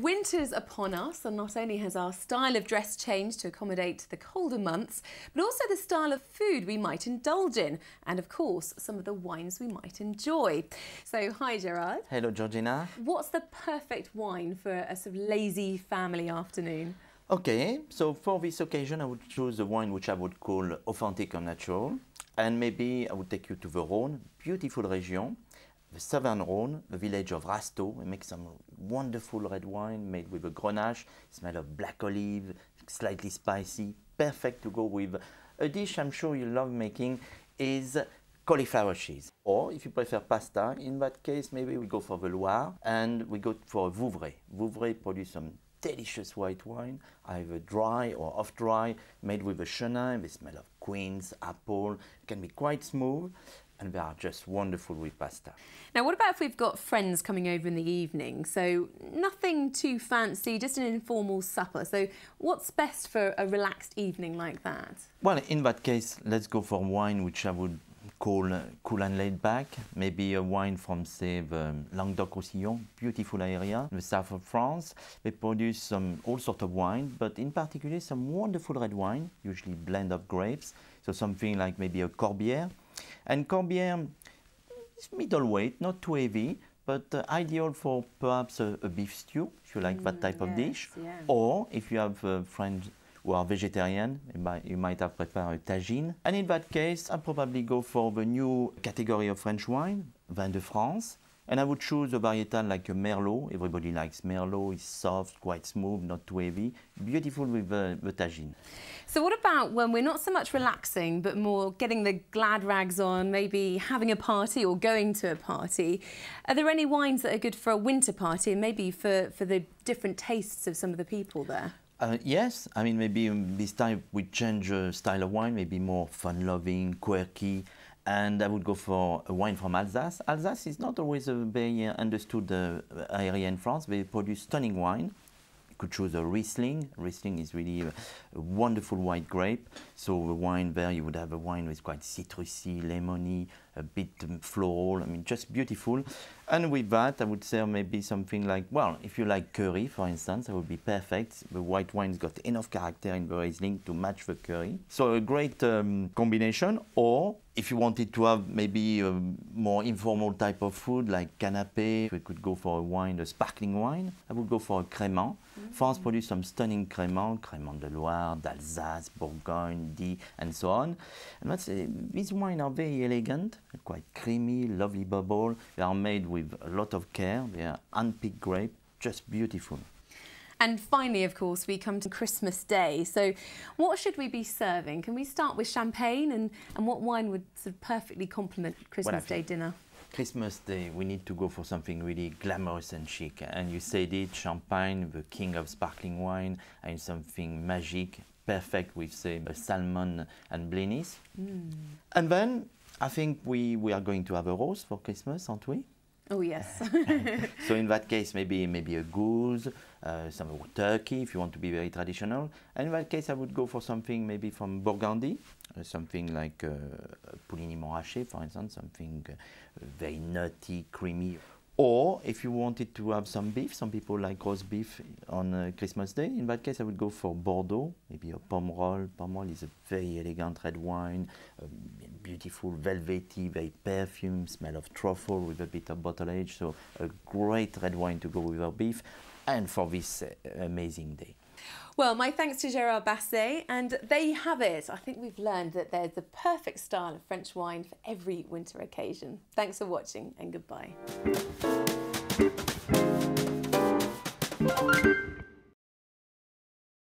Winter's upon us, and not only has our style of dress changed to accommodate the colder months, but also the style of food we might indulge in, and of course some of the wines we might enjoy. So hi Gerard. Hello Georgina. What's the perfect wine for a sort of lazy family afternoon? Okay, so for this occasion I would choose a wine which I would call authentic and natural, and maybe I would take you to the Rhône, beautiful region. The southern Rhône, the village of Rasteau. We make some wonderful red wine made with a grenache, smell of black olive, slightly spicy, perfect to go with. A dish I'm sure you love making is cauliflower cheese. Or if you prefer pasta, in that case maybe we go for the Loire and we go for a Vouvray. Vouvray produce some delicious white wine, either dry or off dry, made with a chenin. They smell of quince, apple, can be quite smooth. And they are just wonderful with pasta. Now, what about if we've got friends coming over in the evening? So nothing too fancy, just an informal supper. So what's best for a relaxed evening like that? Well, in that case, let's go for wine which I would call cool and laid back. Maybe a wine from, say, the Languedoc-Roussillon, beautiful area, the south of France. They produce all sorts of wine, but in particular some wonderful red wine, usually blend of grapes. So something like maybe a Corbière. And Corbière is middleweight, not too heavy, but ideal for perhaps a beef stew, if you like that type of dish. Yeah. Or if you have friends who are vegetarian, you might have prepared a tagine. And in that case, I'd probably go for the new category of French wine, Vin de France. And I would choose a varietal like a Merlot. Everybody likes Merlot. It's soft, quite smooth, not too heavy. Beautiful with the tagine. So what about when we're not so much relaxing, but more getting the glad rags on, maybe having a party or going to a party? Are there any wines that are good for a winter party and maybe for the different tastes of some of the people there? Yes, I mean maybe this time we change style of wine, maybe more fun-loving, quirky. And I would go for a wine from Alsace. Alsace is not always a very understood area in France. They produce stunning wine. You could choose a Riesling. Riesling is really a wonderful white grape. So the wine there, you would have a wine with quite citrusy, lemony, a bit floral. I mean, just beautiful. And with that, I would say maybe something like, well, if you like curry, for instance, that would be perfect. The white wine's got enough character in the Riesling to match the curry. So a great combination. Or if you wanted to have maybe a more informal type of food like canapé, we could go for a wine, a sparkling wine. I would go for a crémant. France produces some stunning crémant, crémant de Loire, d'Alsace, Bourgogne, Die, and so on. And let's say these wines are very elegant, quite creamy, lovely bubble. They are made with a lot of care. They are unpicked grape, just beautiful. And finally, of course, we come to Christmas Day. So what should we be serving? Can we start with champagne and what wine would sort of perfectly complement Christmas Day dinner? Christmas Day, we need to go for something really glamorous and chic. And you said it, champagne, the king of sparkling wine, and something magic, perfect with, say, salmon and blinis. And then I think we are going to have a roast for Christmas, aren't we? Oh, yes. So in that case, maybe a goose, some turkey, if you want to be very traditional. And in that case, I would go for something maybe from Burgundy, something like Pouligny Montrachet, for instance, something very nutty, creamy. Or if you wanted to have some beef, some people like roast beef on Christmas Day. In that case, I would go for Bordeaux, maybe a Pomerol. Pomerol is a very elegant red wine, beautiful, velvety, very perfumed, smell of truffle with a bit of bottle age. So a great red wine to go with our beef and for this amazing day. Well, my thanks to Gerard Basset, and there you have it. I think we've learned that there's the perfect style of French wine for every winter occasion. Thanks for watching and goodbye.